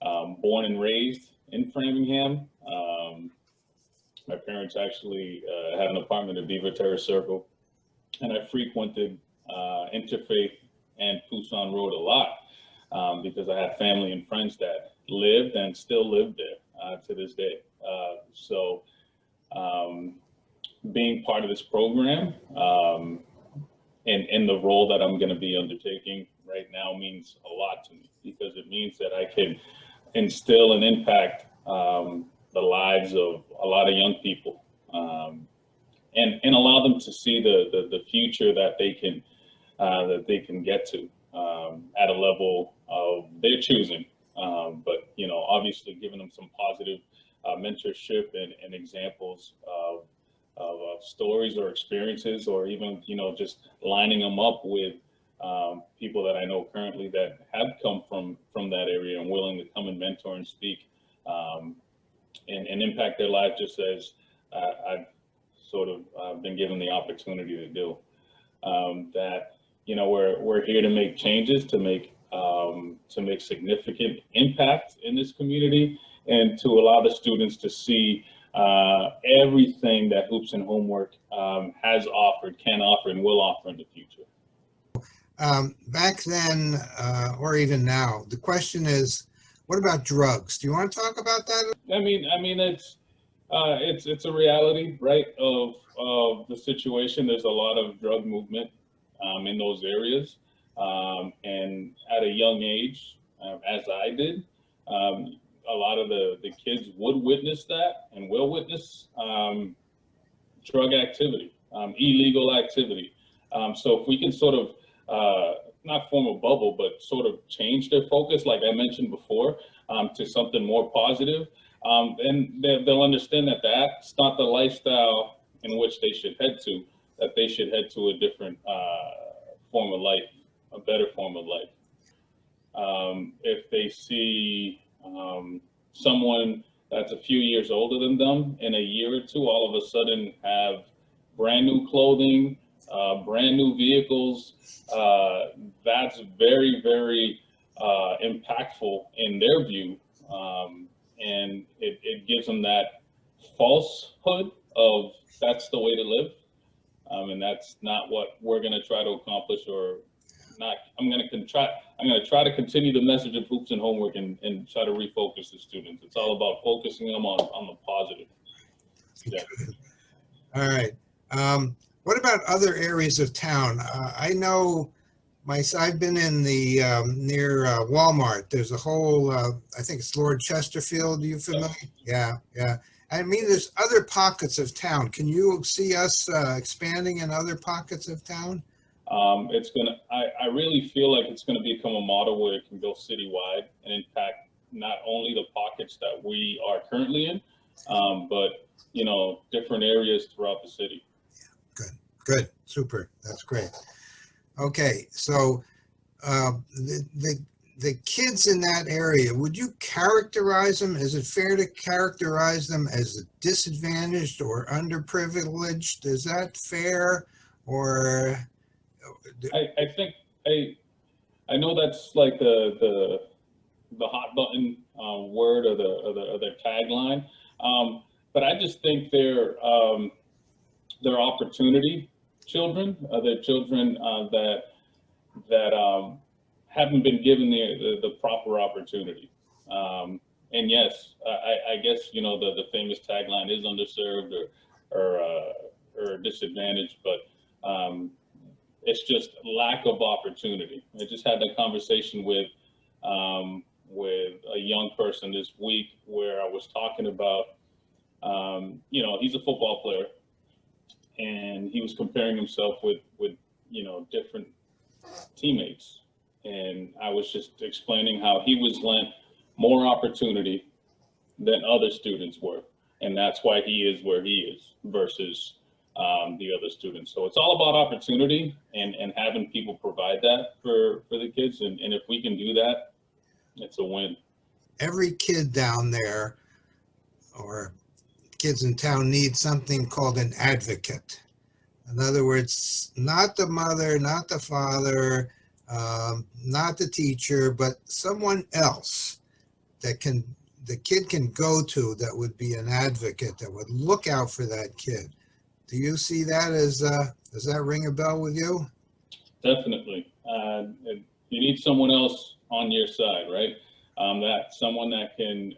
born and raised in Framingham. My parents actually had an apartment at Beaver Terrace Circle, and I frequented Interfaith and Poussin Road a lot because I had family and friends that lived and still live there to this day. So being part of this program and the role that I'm going to be undertaking right now means a lot to me, because it means that I can instill and impact the lives of a lot of young people, and allow them to see the future that they can get to at a level of their choosing. But obviously giving them some positive mentorship and examples of stories or experiences, or even just lining them up with people that I know currently that have come from that area and willing to come and mentor and speak and impact their life, just as I've sort of been given the opportunity to do. That we're here to make changes, to make significant impact in this community, and to allow the students to see everything that Hoops and Homework has offered, can offer, and will offer in the future. Back then, or even now, the question is, what about drugs? Do you want to talk about that? I mean, it's a reality, right, of the situation. There's a lot of drug movement in those areas, and at a young age, as I did, a lot of the kids would witness that and will witness drug activity, illegal activity. So if we can sort of not form a bubble, but sort of change their focus, like I mentioned before, to something more positive, and they'll understand that that's not the lifestyle in which they should head to, that they should head to a different form of life, a better form of life. If they see someone that's a few years older than them in a year or two, all of a sudden have brand new clothing, brand new vehicles, that's very, very impactful in their view. And it gives them that falsehood of that's the way to live. And that's not what we're going to try to accomplish, or not. I'm going to try to continue the message of Hoops and Homework and try to refocus the students. It's all about focusing them on the positive. Yeah. All right. What about other areas of town? I know I've been in the near Walmart. There's a whole, I think it's Lord Chesterfield. Are you familiar? Yeah. I mean, there's other pockets of town. Can you see us expanding in other pockets of town? I really feel like it's gonna become a model where it can go citywide and impact not only the pockets that we are currently in, but different areas throughout the city. Good, super, that's great. Okay, so the kids in that area, would you characterize them? Is it fair to characterize them as disadvantaged or underprivileged? Is that fair? Or I think I know that's like the hot button word or the tagline, but I just think they're opportunity children. They're children that haven't been given the proper opportunity. And yes, I guess the famous tagline is underserved or disadvantaged, but it's just lack of opportunity. I just had that conversation with a young person this week where I was talking about, he's a football player, and he was comparing himself with different teammates. And I was just explaining how he was lent more opportunity than other students were. And that's why he is where he is versus the other students. So it's all about opportunity and having people provide that for the kids. And if we can do that, it's a win. Every kid down there, or kids in town, need something called an advocate. In other words, not the mother, not the father, not the teacher, but someone else that the kid can go to, that would be an advocate, that would look out for that kid. Do you see that as, does that ring a bell with you? Definitely. You need someone else on your side, right? That someone that can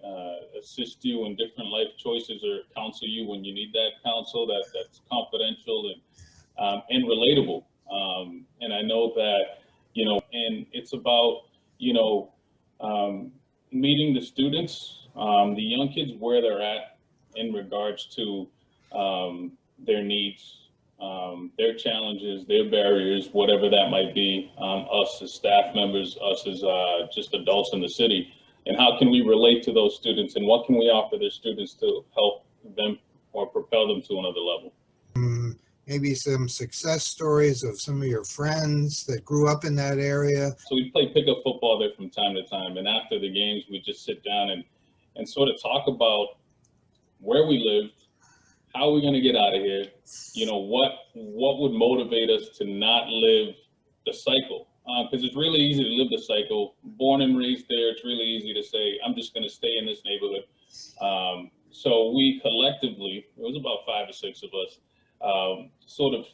assist you in different life choices or counsel you when you need that counsel, that's confidential and relatable. And I know that, and it's about, you know, meeting the students, the young kids where they're at in regards to their needs, their challenges, their barriers, whatever that might be, us as staff members, us as just adults in the city, and how can we relate to those students and what can we offer the students to help them or propel them to another level. Maybe some success stories of some of your friends that grew up in that area. So we play pickup football there from time to time, and after the games, we just sit down and sort of talk about where we lived, how we're going to get out of here, what would motivate us to not live the cycle, because it's really easy to live the cycle. Born and raised there, it's really easy to say, I'm just going to stay in this neighborhood. So we collectively, it was about 5 or 6 of us, sort of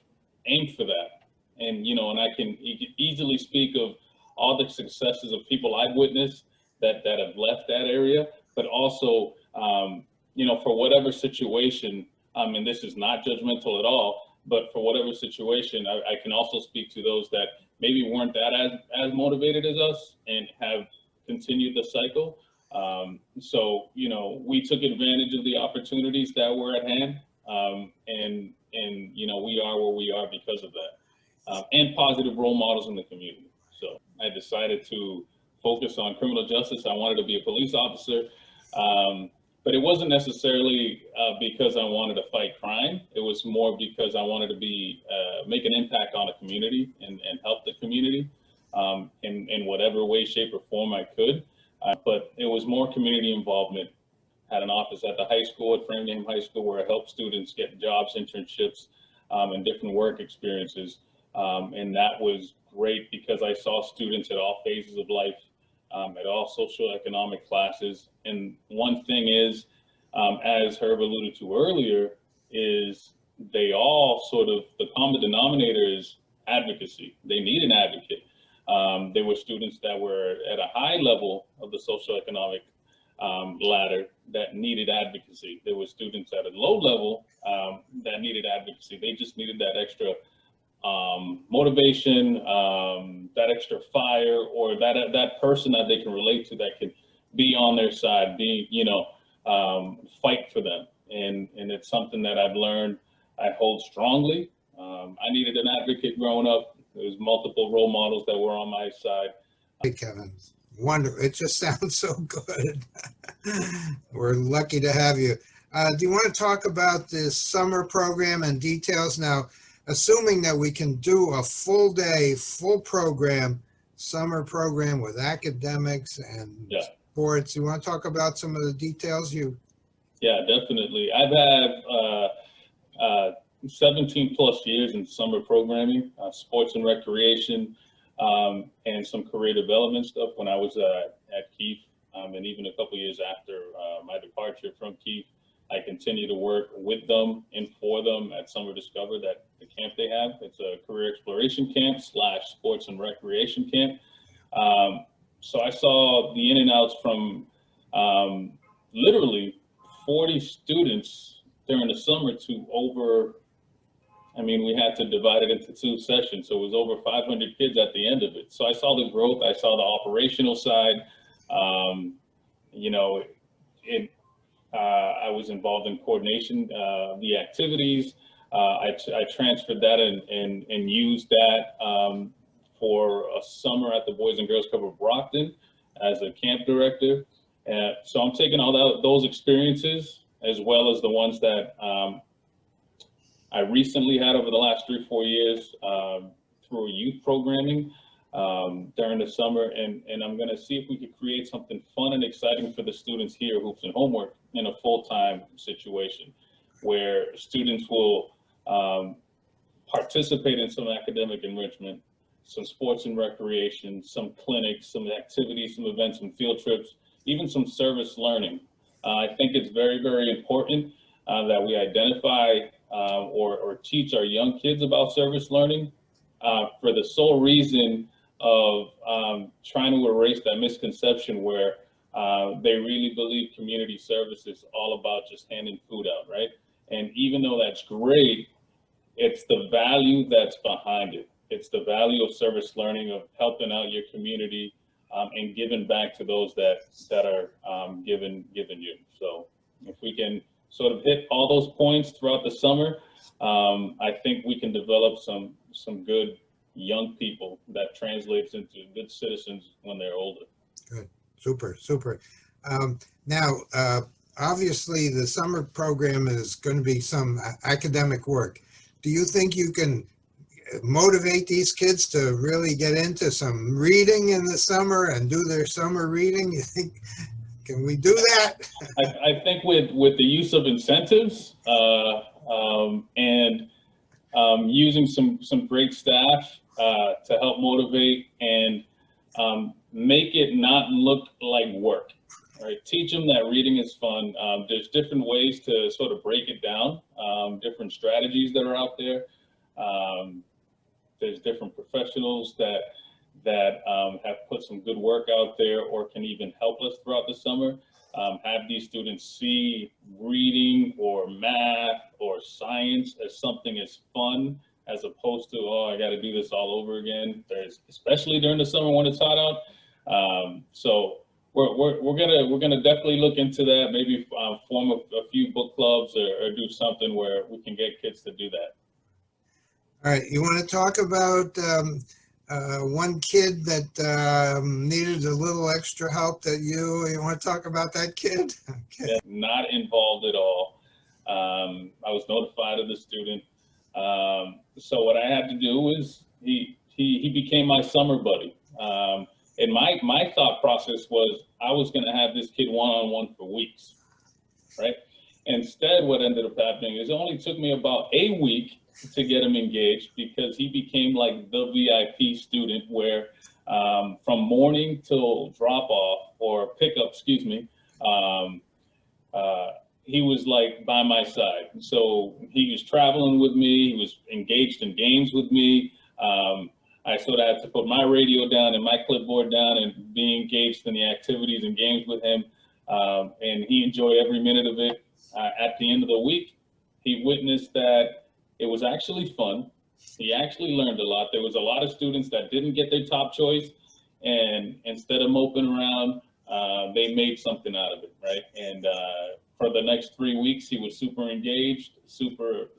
aimed for that. And and I can easily speak of all the successes of people I've witnessed that have left that area, but also for whatever situation, and this is not judgmental at all, but for whatever situation, I can also speak to those that maybe weren't that as motivated as us and have continued the cycle. So we took advantage of the opportunities that were at hand, and we are where we are because of that, and positive role models in the community. So I decided to focus on criminal justice. I wanted to be a police officer. But it wasn't necessarily because I wanted to fight crime. It was more because I wanted to make an impact on a community and help the community in whatever way, shape, or form I could. But it was more community involvement. Had an office at the high school, at Framingham High School, where I helped students get jobs, internships, and different work experiences. And that was great because I saw students at all phases of life, at all socioeconomic classes. And one thing is, as Herb alluded to earlier, is they all sort of, the common denominator is advocacy. They need an advocate. There were students that were at a high level of the socioeconomic ladder that needed advocacy. There were students at a low level that needed advocacy. They just needed that extra motivation, that extra fire, or that person that they can relate to, that can be on their side, fight for them. And it's something that I've learned I hold strongly. I needed an advocate growing up. There was multiple role models that were on my side. Hey, Kevin, wonderful. It just sounds so good. We're lucky to have you. Do you want to talk about this summer program and details now? Assuming that we can do a full day, full program, summer program with academics and sports. You want to talk about some of the details? Yeah, definitely. I've had 17 plus years in summer programming, sports and recreation, and some career development stuff when I was at Keefe, and even a couple years after my departure from Keefe. I continue to work with them and for them at Summer Discover, that the camp they have. It's a career exploration camp / sports and recreation camp. So I saw the in and outs from literally 40 students during the summer to over, we had to divide it into 2 sessions. So it was over 500 kids at the end of it. So I saw the growth. I saw the operational side. I was involved in coordination, the activities. I transferred that and used that for a summer at the Boys and Girls Club of Brockton as a camp director. So I'm taking all those experiences, as well as the ones that I recently had over the last 3 or 4 years through youth programming during the summer, and I'm going to see if we could create something fun and exciting for the students here, hoops and homework, in a full-time situation where students will participate in some academic enrichment, some sports and recreation, some clinics, some activities, some events, some field trips, even some service learning. I think it's very, very important that we identify or teach our young kids about service learning for the sole reason of trying to erase that misconception where they really believe community service is all about just handing food out, right? And even though that's great, it's the value that's behind it. It's the value of service learning, of helping out your community and giving back to those that are given you. So if we can sort of hit all those points throughout the summer, I think we can develop some good young people that translates into good citizens when they're older. Good, super, super. Now, obviously, the summer program is going to be some academic work. Do you think you can motivate these kids to really get into some reading in the summer and do their summer reading? You think, can we do that? I think with the use of incentives and using some great staff to help motivate and make it not look like work, right? Teach them that reading is fun. There's different ways to sort of break it down, different strategies that are out there. There's different professionals that have put some good work out there or can even help us throughout the summer. Have these students see reading or math or science as something as fun as opposed to, oh, I got to do this all over again. Especially during the summer when it's hot out. So we're gonna definitely look into that. Maybe form a few book clubs or do something where we can get kids to do that. All right, you want to talk about one kid that needed a little extra help that you want to talk about that kid? Okay. Yeah, not involved at all. I was notified of the student. So what I had to do was he became my summer buddy. And my thought process was I was going to have this kid one-on-one for weeks, right? Instead, what ended up happening is it only took me about a week to get him engaged because he became like the VIP student where from morning till drop off or pickup, excuse me, he was like by my side. So he was traveling with me. He was engaged in games with me. I sort of had to put my radio down and my clipboard down and be engaged in the activities and games with him. And he enjoyed every minute of it. At the end of the week, he witnessed that it was actually fun. He actually learned a lot. There was a lot of students that didn't get their top choice. And instead of moping around, they made something out of it, right? And for the next 3 weeks, he was super engaged, super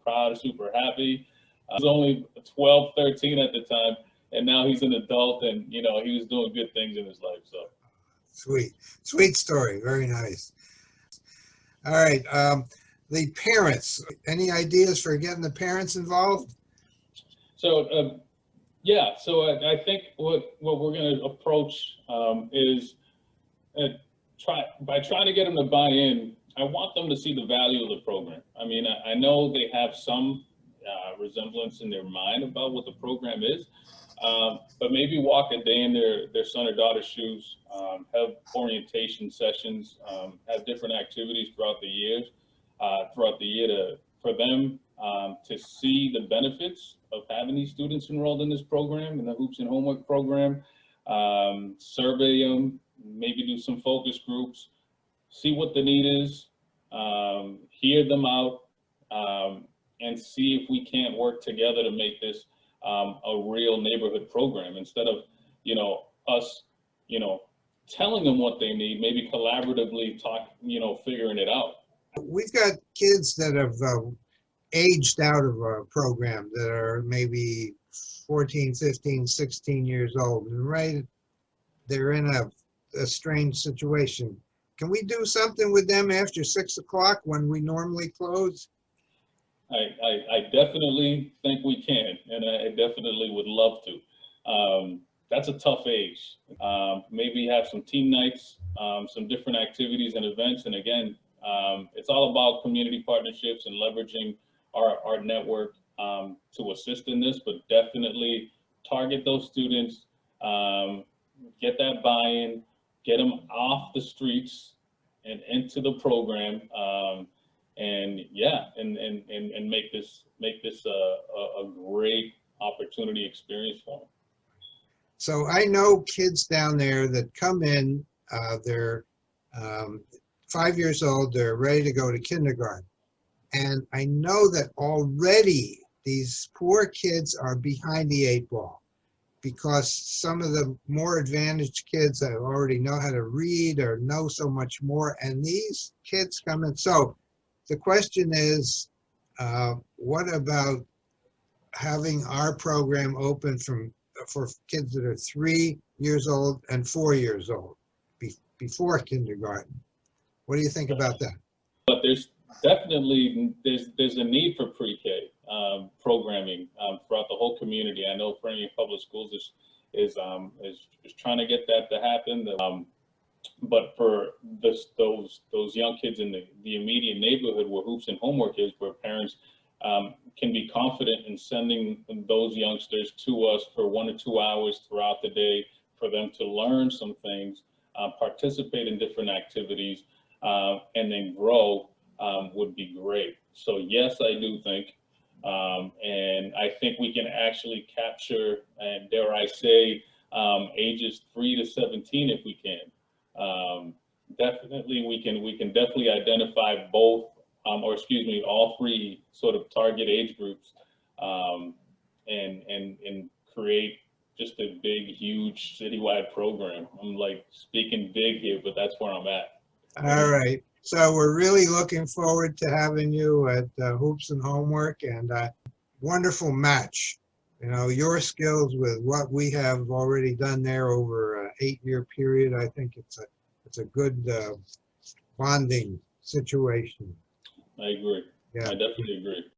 proud, super happy. He was only 12, 13 at the time, and now he's an adult, and he was doing good things in his life. So sweet story, very nice. All right, the parents. Any ideas for getting the parents involved? So yeah, so I think what we're going to approach is trying to get them to buy in. I want them to see the value of the program. I mean, I know they have some resemblance in their mind about what the program is, but maybe walk a day in their son or daughter's shoes, have orientation sessions, have different activities throughout the year for them to see the benefits of having these students enrolled in this program, in the Hoops and Homework program, survey them, maybe do some focus groups, see what the need is, hear them out, and see if we can't work together to make this a real neighborhood program instead of, us, telling them what they need, maybe collaboratively figuring it out. We've got kids that have aged out of our program that are maybe 14, 15, 16 years old, and right, they're in a strange situation. Can we do something with them after 6 o'clock when we normally close? I definitely think we can, and I definitely would love to. That's a tough age. Maybe have some team nights, some different activities and events. And again, it's all about community partnerships and leveraging our network to assist in this, but definitely target those students, get that buy-in, get them off the streets and into the program, and yeah, and make this a great opportunity experience for them. So I know kids down there that come in, they're 5 years old, they're ready to go to kindergarten. And I know that already these poor kids are behind the 8 ball, because some of the more advantaged kids that already know how to read or know so much more, and these kids come in. So the question is, what about having our program open for kids that are 3 years old and 4 years old before kindergarten? What do you think about that? But there's definitely there's a need for pre-K programming throughout the whole community. I know Framingham Public Schools is trying to get that to happen. But for those young kids in the immediate neighborhood where hoops and homework is, where parents can be confident in sending those youngsters to us for 1 or 2 hours throughout the day for them to learn some things, participate in different activities, and then grow, would be great. So yes, I do think, and I think we can actually capture, and dare I say, ages 3 to 17 if we can. Definitely, we can definitely identify both, or excuse me, all 3 sort of target age groups, and create just a big, huge citywide program. I'm like speaking big here, but that's where I'm at. All right. So we're really looking forward to having you at Hoops and Homework, and wonderful match. You know, your skills with what we have already done there over an 8-year period. I think it's a good bonding situation. I agree. Yeah. I definitely agree.